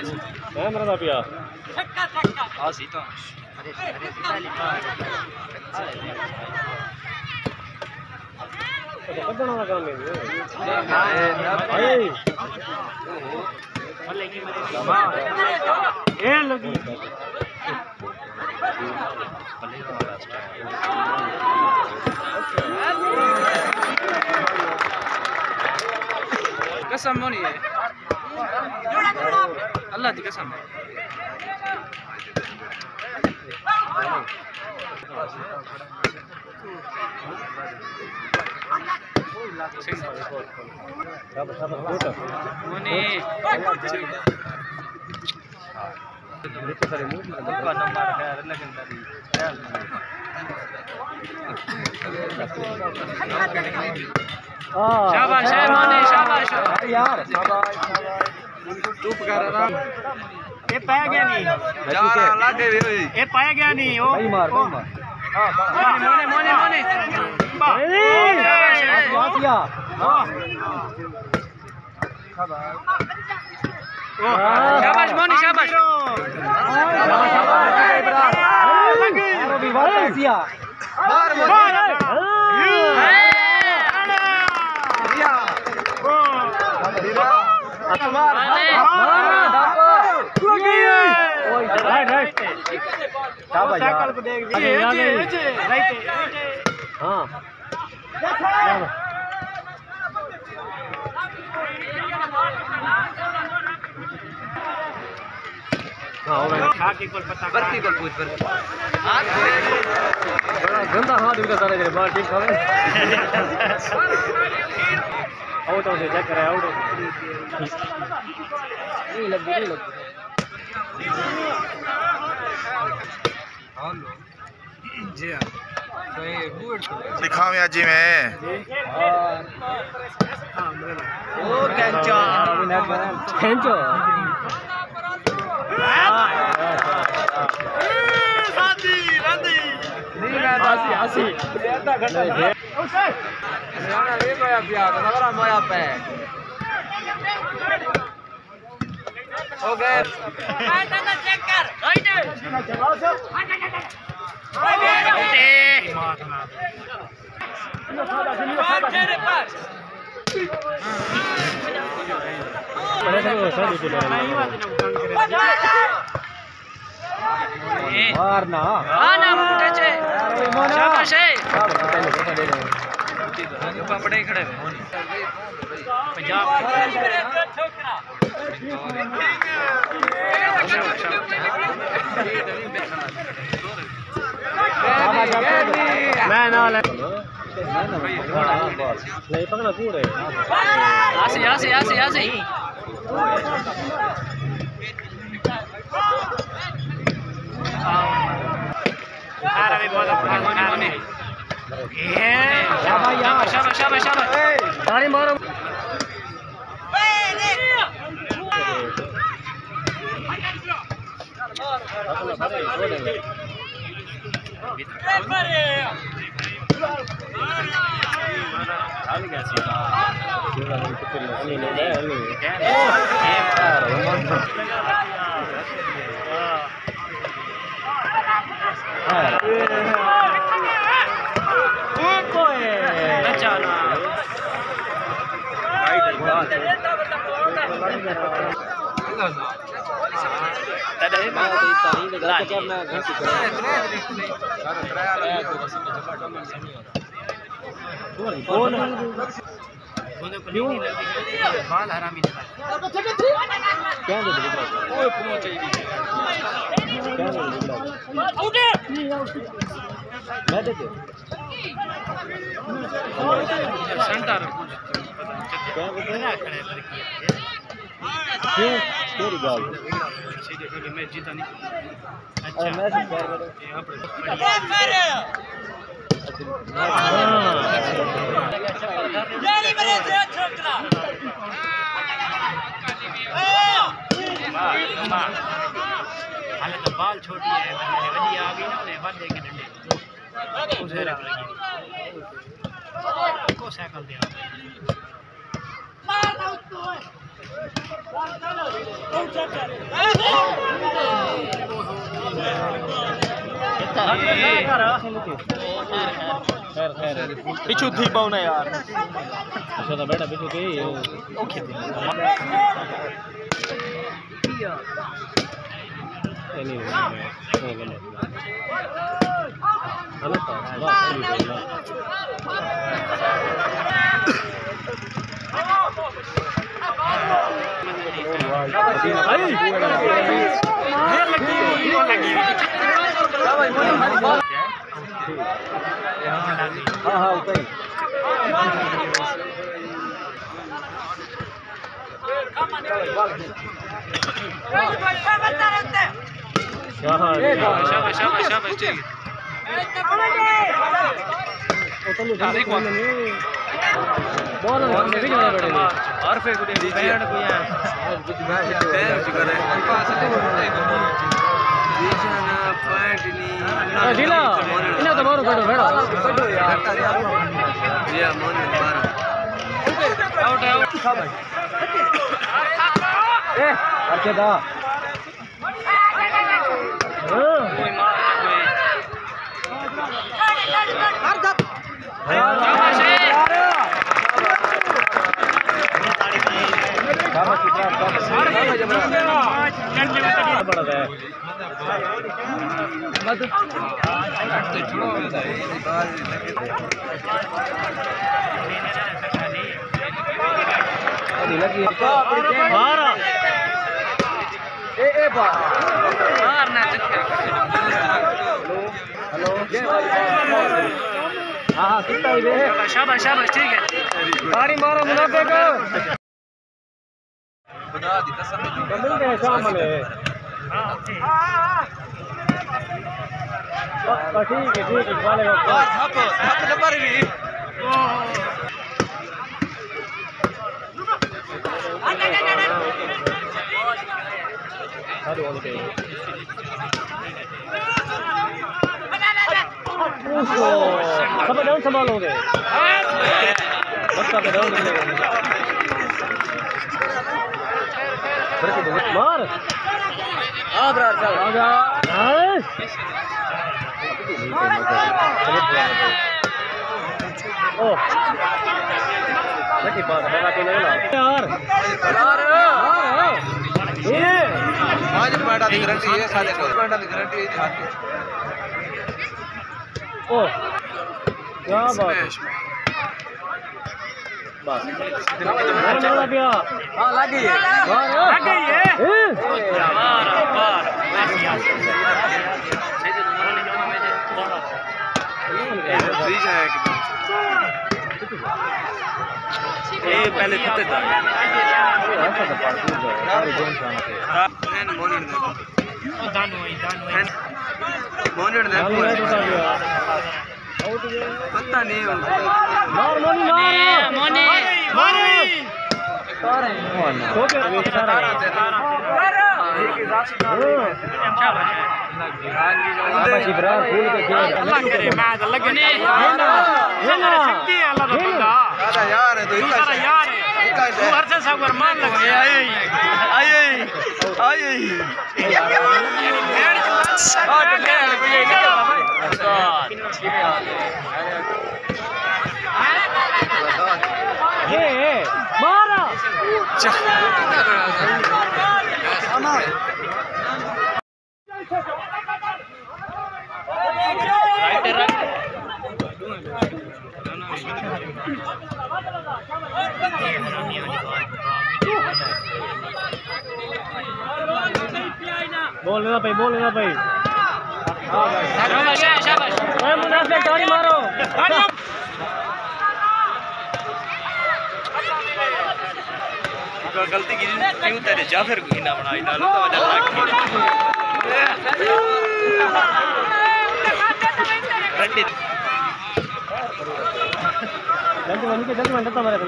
मेरा पिया हां सी तो अरे तो कतना लगा में ए लगी कसम नहीं है अल्लाह की कसम शाबाश है मोने शाबाश यार शाबाश चुप कर रहा ये पाया गया नहीं यार लागे ये पाया गया नहीं ओ भाई मार हां मोने मोने मोने वासिया शाबाश मोने शाबाश मार साइकिल को देख राइट हां खाकी को पता बरकी को पूछ पर बड़ा गंदा हाथ उनका सारा करे बाल ठीक खावे आउट हो चेक करे आउट नहीं लगी जी हां तो ये बूट दिखाओ यार जी में ओ कैंचो खेंचो साथी रांदी आसी आधा घंटा यार ये मोया पिया तो बड़ा मोया पे हो गए चेक कर राइट चलाओ सब मारना आना मुटे छे शाबाश है पापड़े खड़े पंजाब मैं ना ले पकड़ा पूरे आसी आसी आसी आसी हारा भी बहुत अच्छा है शाबाश शाबाश शाबाश शाबाश ताली मारो बाल हरामी क्या दे ओए पहुंच मैं दे सेंटर क्या ना खड़े लड़की क्यों तेरी गाल सीधे खेली मैच जीता नहीं अच्छा मैच कर रहे यहां पर यानी मेरे से छोकरा हाले तो बाल छोटी है मैंने वजी आ गई ना ने बंदे के डंडे उसे रख लगी को साइकिल दिया मार ना उसको पिछू थी पाऊना यार अच्छा तो बेटा पिछू थी ओके नहीं हाँ हाँ उतना शाबाश शाबाश शाबाश ठीक बॉल भी नहीं पड़ेगा और फिर कुछ बैंड को यार ढीला इन्हें तो मारो कटो भेड़ो कटो यार ये मन मार आउट आउट ए अच्छे दा कोई मार हाँ कितना ही शाबाश शाबाश ठीक है गाड़ी मारो मुनाफे को मिलते हैं शाम में ठीक है वाले सब डाउन संभालोगे बच्चा पे डाउन मार आजा ओ लकी बात है तो नहीं यार ये आज बैठा दी गारंटी है सारे को बैठा दी गारंटी है हाथ ओ क्या बात बस चला गया हां लग गई है पार ये पहले कितने था ऐसा तो पार हो गया सारे जोन से मैंने मोनिटर दान हुई मोनिटर ने पता नहीं मार मोनी मोनी मोनी तो क्या सारा इब्राहिम फूल के खेल अल्लाह करे मैं तो लगने चला शक्ति है अल्लाह का बंदा दादा यार है तो इसका यार है तू हर से सब मान लग आए ये मारा बोल लेना भाई शाबाश मुनाफे गाड़ी मारो गलती की क्यों तेरे जाफर को गिना बना डालो तो वजह लग जल्दी मंडता हमारे को